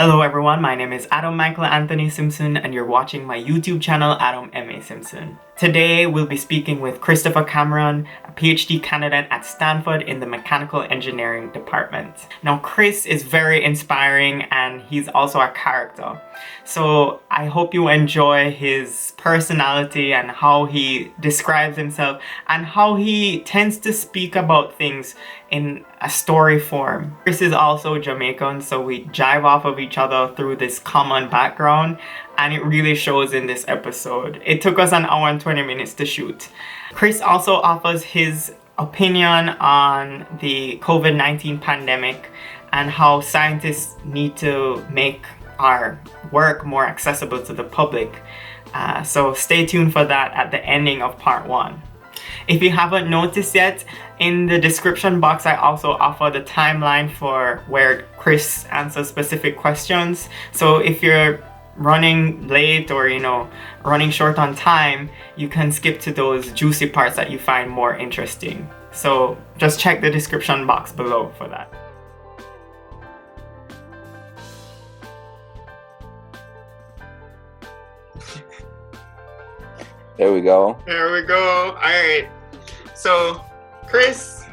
Hello everyone, my name is Adam Michael Anthony Simpson and you're watching my YouTube channel Adam M.A. Simpson. Today we'll be speaking with Christopher Cameron, a PhD candidate at Stanford in the Mechanical Engineering department. Now Chris is very inspiring and he's also a character. So I hope you enjoy his personality and how he describes himself and how he tends to speak about things in a story form. Chris is also Jamaican, so we jive off of each other through this common background, and it really shows in this episode. It took us an hour and 20 minutes to shoot. Chris also offers his opinion on the COVID-19 pandemic and how scientists need to make our work more accessible to the public. So stay tuned for that at the ending of part 1. If you haven't noticed yet, in the description box I also offer the timeline for where Chris answers specific questions. So if you're running late or running short on time, you can skip to those juicy parts that you find more interesting. So just check the description box below for that. There we go. There we go. All right. So, Chris,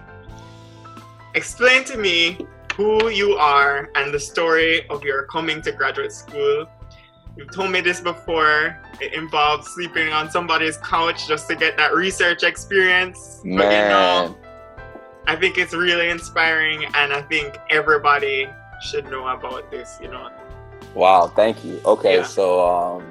explain to me who you are and the story of your coming to graduate school. You've told me this before. It involves sleeping on somebody's couch just to get that research experience. Man. But I think it's really inspiring and I think everybody should know about this, Wow, thank you. Okay, Yeah. So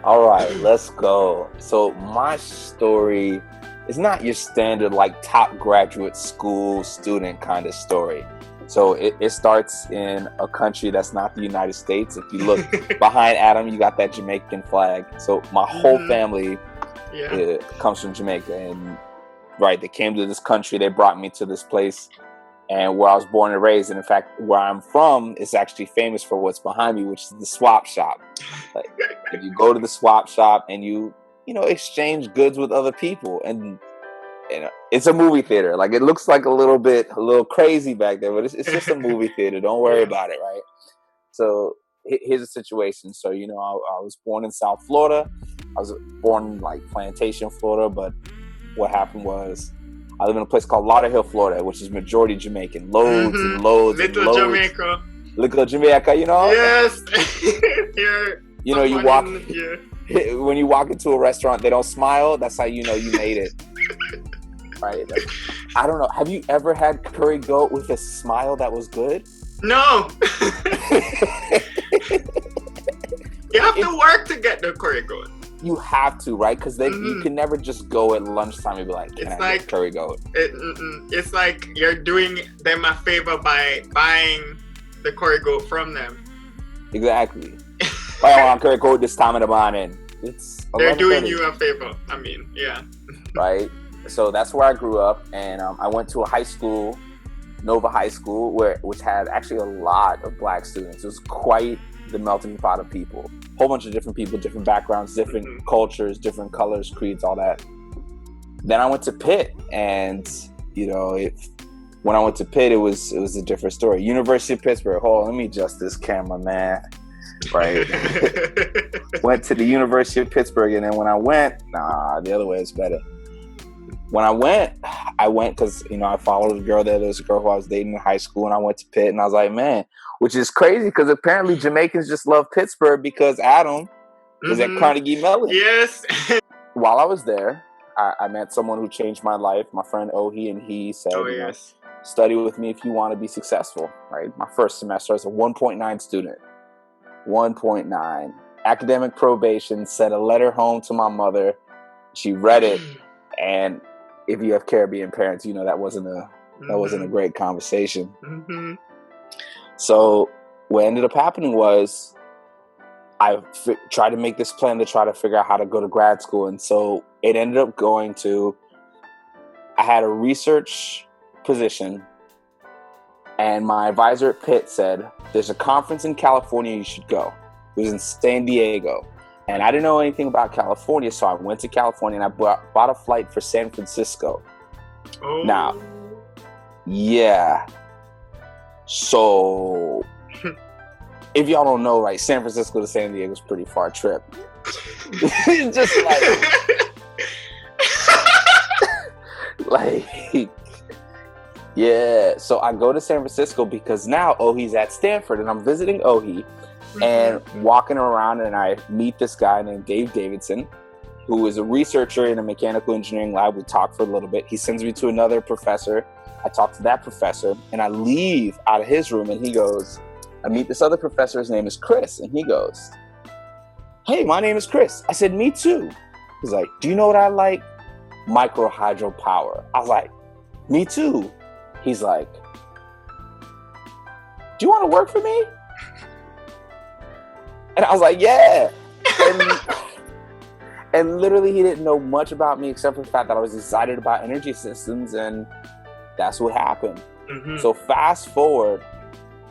all right, let's go. So my story is not your standard like top graduate school student kind of story. So it starts in a country that's not the United States. If you look behind Adam, you got that Jamaican flag. So my whole family comes from Jamaica, and they came to this country. They brought me to this place, and where I was born and raised. And in fact, where I'm from is actually famous for what's behind me, which is the swap shop. Like, if you go to the swap shop and you exchange goods with other people, and it's a movie theater. Like, it looks like a little crazy back there, but it's just a movie theater. Don't worry about it, right? So here's the situation. So, I was born in South Florida. I was born in like Plantation, Florida, but what happened was I live in a place called Lauderhill, Florida, which is majority Jamaican. Loads and loads Little and loads. Jamaica. Little Jamaica, Yes. Here. You walk when you walk into a restaurant, they don't smile. That's how you know you made it. Right? I don't know. Have you ever had curry goat with a smile that was good? No. You have to work to get the curry goat. You have to, right? Because you can never just go at lunchtime and be like, can I get curry goat? It's like you're doing them a favor by buying the curry goat from them. Exactly. I want curry goat this time of the morning. They're doing you a favor. Yeah. Right? So that's where I grew up, and I went to a high school, Nova High School, which had actually a lot of black students. It was quite the melting pot of people. Whole bunch of different people, different backgrounds, different cultures, different colors, creeds, all that. Then I went to Pitt, and when I went to Pitt, it was a different story. University of Pittsburgh. Hold on, let me adjust this camera, man. Right. Went to the University of Pittsburgh, and then when I went, the other way is better. When I went because I followed a girl there. There was a girl who I was dating in high school, and I went to Pitt, and I was like, man, which is crazy because apparently Jamaicans just love Pittsburgh because Adam was at Carnegie Mellon. Yes. While I was there, I met someone who changed my life. My friend Ohi, and he said, study with me if you want to be successful. Right. My first semester, I was a 1.9 student. 1.9. Academic probation. Sent a letter home to my mother. She read it, and if you have Caribbean parents, that wasn't a great conversation. Mm-hmm. So what ended up happening was I tried to make this plan to try to figure out how to go to grad school. And so it ended up I had a research position, and my advisor at Pitt said, there's a conference in California you should go. It was in San Diego. And I didn't know anything about California, so I went to California and I bought a flight for San Francisco. Oh. Now, yeah. So if y'all don't know, right, San Francisco to San Diego is a pretty far trip. It's just like, yeah. So I go to San Francisco because now Ohi's at Stanford, and I'm visiting Ohi, and walking around, and I meet this guy named Dave Davidson, who is a researcher in a mechanical engineering lab. We talk for a little bit. He sends me to another professor. I talk to that professor, and I leave out of his room, and he goes, I meet this other professor. His name is Chris, and he goes, hey, my name is Chris. I said, me too. He's like, do you know what I like? Micro hydropower. I was like, me too. He's like, do you want to work for me? And I was like, yeah. And literally he didn't know much about me except for the fact that I was excited about energy systems, and that's what happened. So fast forward,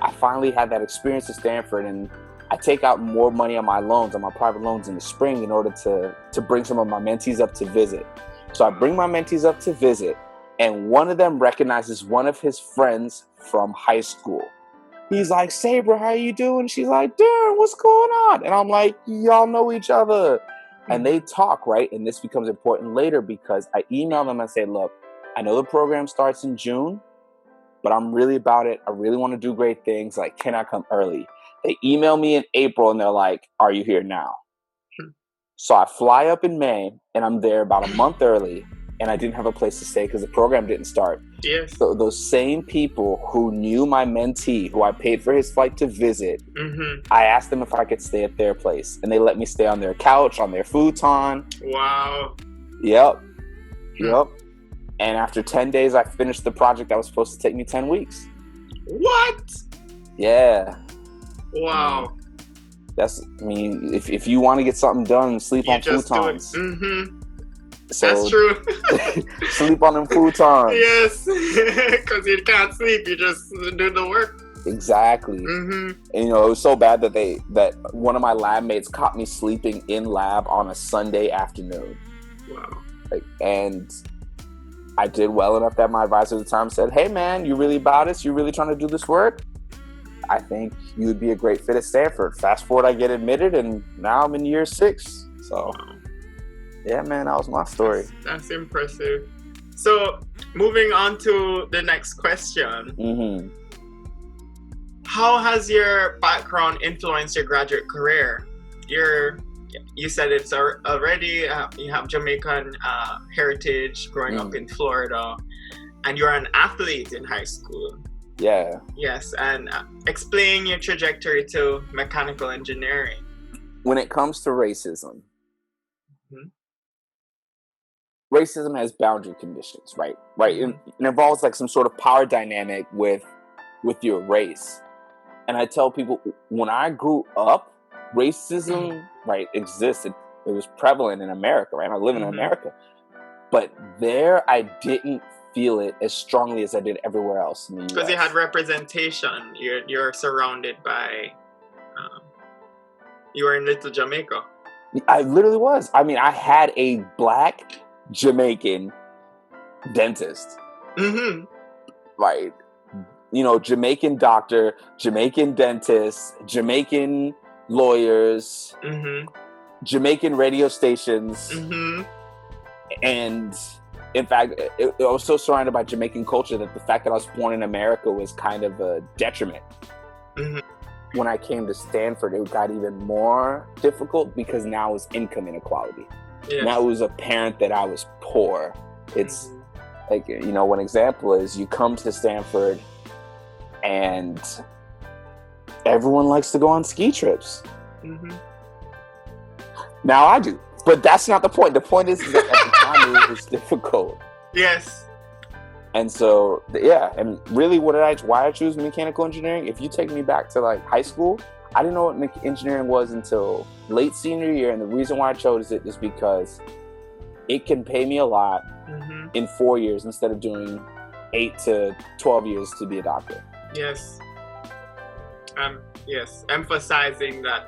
I finally had that experience at Stanford, and I take out more money on my loans, on my private loans in the spring in order to bring some of my mentees up to visit. So I bring my mentees up to visit, and one of them recognizes one of his friends from high school. He's like, Sabre, how you doing? She's like, Darren, what's going on? And I'm like, y'all know each other. And they talk, right? And this becomes important later because I email them and say, look, I know the program starts in June, but I'm really about it. I really want to do great things. Like, can I come early? They email me in April and they're like, are you here now? So I fly up in May and I'm there about a month early, and I didn't have a place to stay because the program didn't start. Yes. So those same people who knew my mentee, who I paid for his flight to visit, I asked them if I could stay at their place, and they let me stay on their couch, on their futon. Wow. Yep. And after 10 days, I finished the project that was supposed to take me 10 weeks. What? Yeah. Wow. If you want to get something done, sleep on futons. So, that's true. Sleep on them futons. Yes. Because you can't sleep. You just do the work. Exactly. And it was so bad that one of my lab mates caught me sleeping in lab on a Sunday afternoon. Wow. And I did well enough that my advisor at the time said, hey man, you really about this? You really trying to do this work? I think you would be a great fit at Stanford. Fast forward, I get admitted, and now I'm in year 6. So, yeah, man, that was my story. That's impressive. So, moving on to the next question. How has your background influenced your graduate career? You said it's already, you have Jamaican heritage growing up in Florida, and you're an athlete in high school. Yeah. Yes, and explain your trajectory to mechanical engineering. When it comes to racism, racism has boundary conditions, right? It involves like some sort of power dynamic with your race. And I tell people, when I grew up, racism, existed. It was prevalent in America, right? I live in America. But there, I didn't feel it as strongly as I did everywhere else in the US. Because you had representation. You're surrounded by... you were in Little Jamaica. I literally was. I mean, I had a black Jamaican dentist. Right. Jamaican doctor, Jamaican dentist, Jamaican lawyers, Jamaican radio stations. And in fact, I was so surrounded by Jamaican culture that the fact that I was born in America was kind of a detriment. When I came to Stanford, it got even more difficult because now it's income inequality. Yes. Now it was apparent that I was poor. It's like, one example is you come to Stanford and everyone likes to go on ski trips. Now I do, but that's not the point. The point is that at the time it was difficult. Yes. And so, yeah, and really why I choose mechanical engineering, if you take me back to like high school, I didn't know what engineering was until late senior year. And the reason why I chose it is because it can pay me a lot in 4 years instead of doing 8 to 12 years to be a doctor. Yes. Yes, emphasizing that.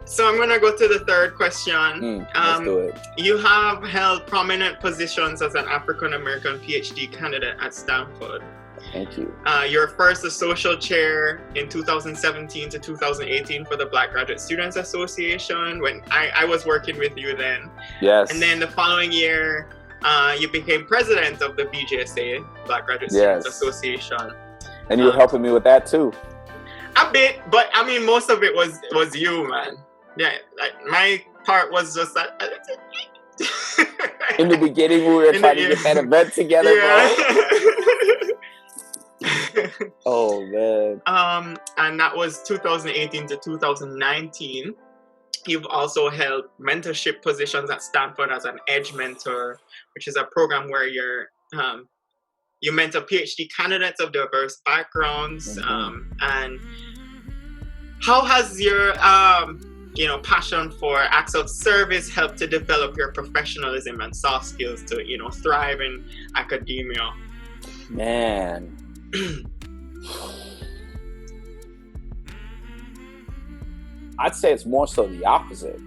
So I'm going to go to the third question. Let's do it. You have held prominent positions as an African-American PhD candidate at Stanford. Thank you. You're first a social chair in 2017 to 2018 for the Black Graduate Students Association when I was working with you then. Yes. And then the following year, you became president of the BGSA, Black Graduate Students Association. And you were helping me with that too. A bit, but I mean, most of it was you, man. Yeah, like my part was just that. In the beginning, we were trying to get that event together, bro. Oh man. And that was 2018 to 2019. You've also held mentorship positions at Stanford as an Edge mentor, which is a program where you mentor PhD candidates of diverse backgrounds. And how has your passion for acts of service helped to develop your professionalism and soft skills to thrive in academia? Man. I'd say it's more so the opposite.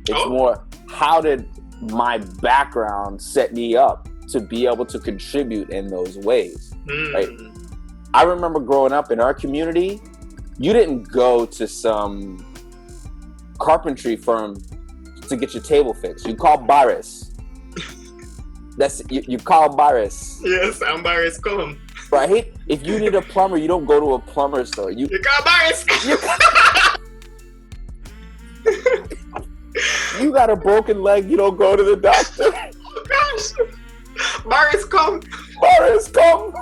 It's more, how did my background set me up to be able to contribute in those ways? Right? I remember growing up in our community, you didn't go to some carpentry firm to get your table fixed. You call Baris. You call Baris. Yes, I'm Baris. Come. Right? If you need a plumber, you don't go to a plumber store. You call Baris. You got a broken leg, you don't go to the doctor. Oh gosh. Baris, come. Baris, come.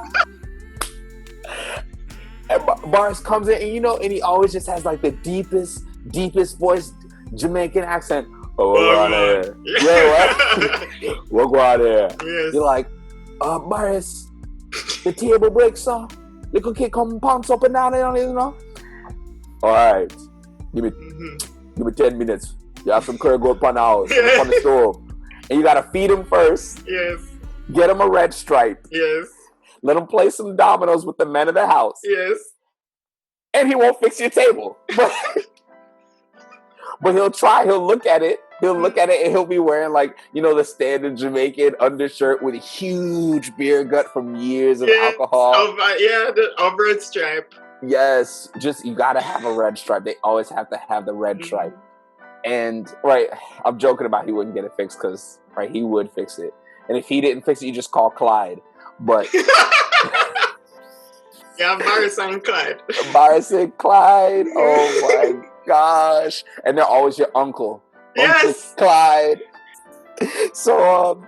And Baris comes in and he always just has like the deepest voice, Jamaican accent. Oh, we'll go out there. Yeah, what? We'll go out there. Yes. You're like, Baris, the table breaks, sir. Little kid come pounce up and down, All right. Give me 10 minutes. You have some curry goat pan house on the stove. And you gotta feed him first. Yes. Get him a red stripe. Yes. Let him play some dominoes with the men of the house. Yes. And he won't fix your table. But he'll try. He'll look at it. And he'll be wearing the standard Jamaican undershirt with a huge beer gut from years of alcohol. The red stripe. Yes. Just, you gotta have a red stripe. They always have to have the red stripe. And, I'm joking about he wouldn't get it fixed because, he would fix it. And if he didn't fix it, you just call Clyde. But... Yeah, Baris and Clyde. Baris and Clyde. Oh, my gosh. And they're always your uncle. Yes. Uncle Clyde. So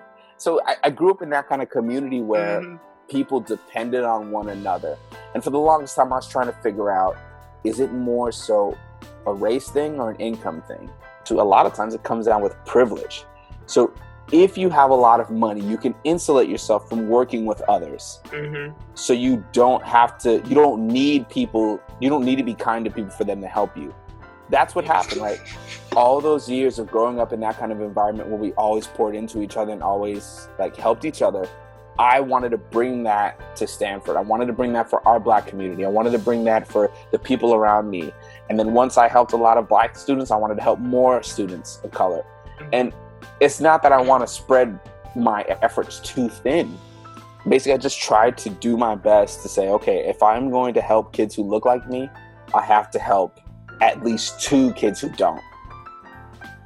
I grew up in that kind of community where people depended on one another. And for the longest time, I was trying to figure out, is it more so a race thing or an income thing? So a lot of times it comes down with privilege. So if you have a lot of money, you can insulate yourself from working with others. So you don't need to be kind to people for them to help you. That's what happened. All those years of growing up in that kind of environment where we always poured into each other and always helped each other, I wanted to bring that to Stanford. I wanted to bring that for our Black community. I wanted to bring that for the people around me. And then once I helped a lot of Black students, I wanted to help more students of color. And it's not that I want to spread my efforts too thin. Basically, I just tried to do my best to say, okay, if I'm going to help kids who look like me, I have to help at least 2 kids who don't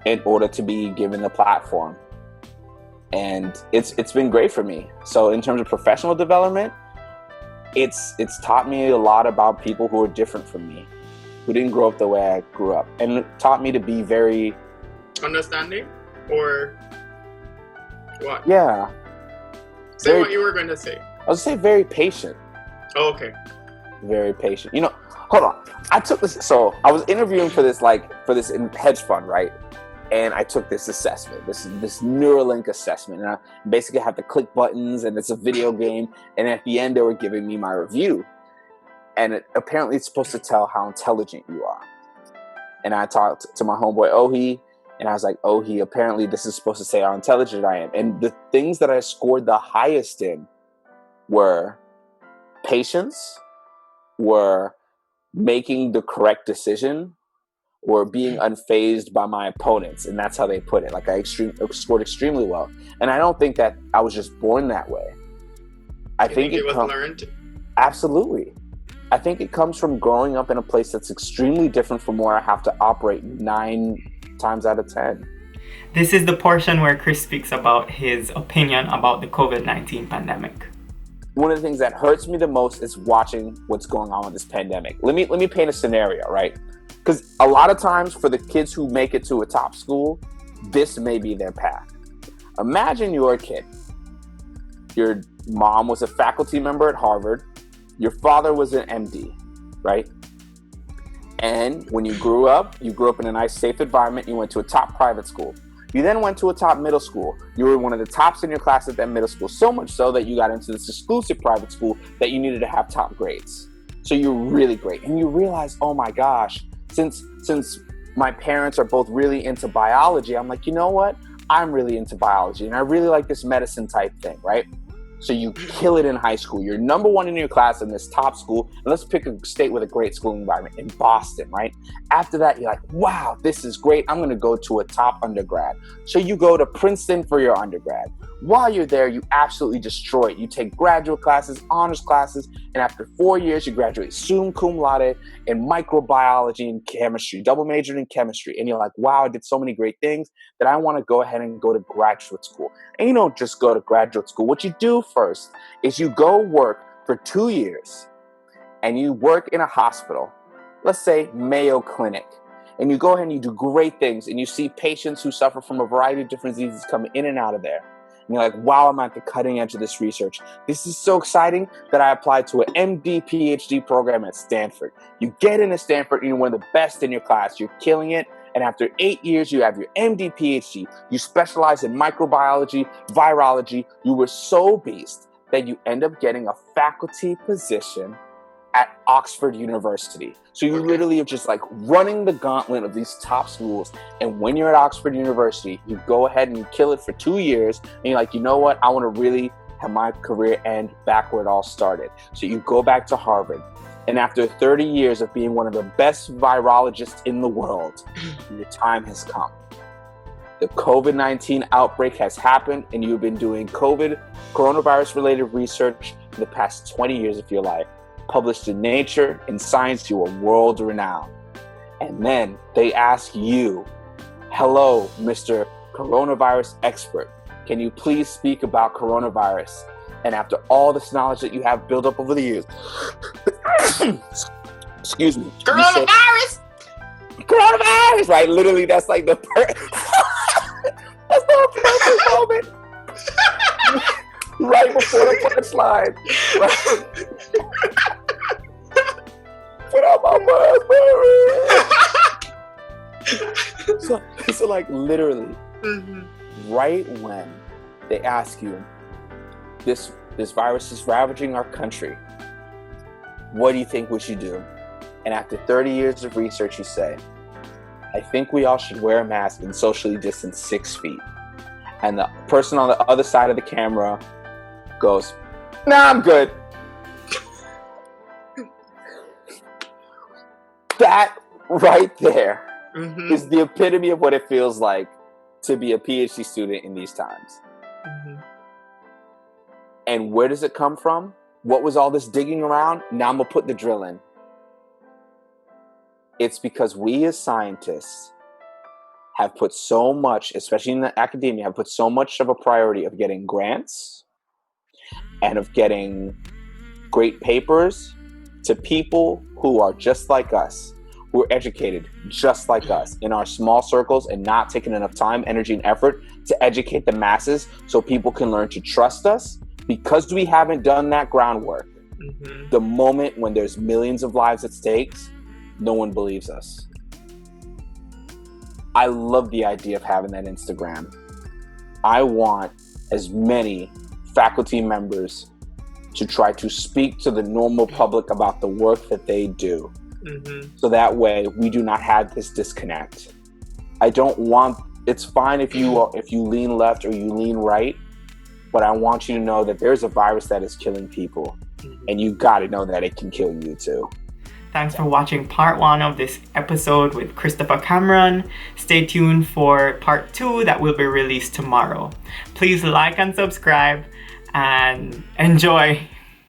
in order to be given the platform. And it's been great for me. So in terms of professional development, it's taught me a lot about people who are different from me, who didn't grow up the way I grew up. And it taught me to be very... Understanding? Or what? Yeah. Say what you were going to say. I was going to say very patient. Oh, okay. Very patient. Hold on. I took this... So I was interviewing for this hedge fund, right? And I took this assessment, this Neuralink assessment. And I basically have to click buttons, and it's a video game. And at the end, they were giving me my review. And apparently, it's supposed to tell how intelligent you are. And I talked to my homeboy, Ohi, and I was like, Ohi, apparently this is supposed to say how intelligent I am. And the things that I scored the highest in were patience, were making the correct decision, or being unfazed by my opponents. And that's how they put it. I scored extremely well. And I don't think that I was just born that way. I think it was learned. Absolutely. I think it comes from growing up in a place that's extremely different from where I have to operate 9 times out of 10. This is the portion where Chris speaks about his opinion about the COVID-19 pandemic. One of the things that hurts me the most is watching what's going on with this pandemic. Let me paint a scenario, right? Because a lot of times for the kids who make it to a top school, this may be their path. Imagine you're a kid. Your mom was a faculty member at Harvard. Your father was an MD, right? And when you grew up in a nice, safe environment. You went to a top private school. You then went to a top middle school. You were one of the tops in your class at that middle school, so much so that you got into this exclusive private school that you needed to have top grades. So you're really great. And you realize, oh my gosh, since my parents are both really into biology, I'm like, you know what? I'm really into biology and I really like this medicine type thing, right? So you kill it in high school. You're number one in your class in this top school. And let's pick a state with a great schooling environment in Boston, right? After that, you're like, wow, this is great. I'm going to go to a top undergrad. So you go to Princeton for your undergrad. While you're there, you absolutely destroy it. You take graduate classes, honors classes, and after 4 years, you graduate summa cum laude in microbiology and chemistry, double majored in chemistry. And you're like, wow, I did so many great things that I want to go ahead and go to graduate school. And you don't just go to graduate school. What you do first is you go work for 2 years and you work in a hospital, let's say Mayo Clinic. And you go ahead and you do great things and you see patients who suffer from a variety of different diseases come in and out of there. And you're like, wow, I'm at the cutting edge of this research. This is so exciting that I applied to an MD, PhD program at Stanford. You get into Stanford and you're one of the best in your class. You're killing it. And after 8 years, you have your MD, PhD. You specialize in microbiology, virology. You were so beast that you end up getting a faculty position at Oxford University. So you literally are just like running the gauntlet of these top schools. And when you're at Oxford University, you go ahead and you kill it for 2 years. And you're like, you know what? I want to really have my career end back where it all started. So you go back to Harvard. And after 30 years of being one of the best virologists in the world, your time has come. The COVID-19 outbreak has happened, and you've been doing coronavirus-related research for the past 20 years of your life. Published in Nature, in Science, you are world renowned. And then they ask you, hello, Mr. Coronavirus expert, can you please speak about coronavirus? And after all this knowledge that you have built up over the years, excuse me. Coronavirus, right? Literally, that's like the that's the perfect moment. Right before the punchline. Right? Put out my buzz, so like literally, right when they ask you, this virus is ravaging our country, what do you think we should do? And after 30 years of research, you say, I think we all should wear a mask and socially distance 6 feet. And the person on the other side of the camera goes, nah, I'm good. That right there is the epitome of what it feels like to be a PhD student in these times. And where does it come from? What was all this digging around? Now I'm going to put the drill in. It's because we as scientists have put so much, especially in the academia, have put so much of a priority of getting grants and of getting great papers to people who are just like us, who are educated just like us in our small circles and not taking enough time, energy, and effort to educate the masses so people can learn to trust us. Because we haven't done that groundwork, the moment when there's millions of lives at stake, no one believes us. I love the idea of having that Instagram. I want as many faculty members to try to speak to the normal public about the work that they do. So that way we do not have this disconnect. It's fine if you lean left or you lean right, but I want you to know that there's a virus that is killing people, and you got to know that it can kill you too. Thanks for watching part 1 of this episode with Christopher Cameron. Stay tuned for part 2 that will be released tomorrow. Please like and subscribe and enjoy.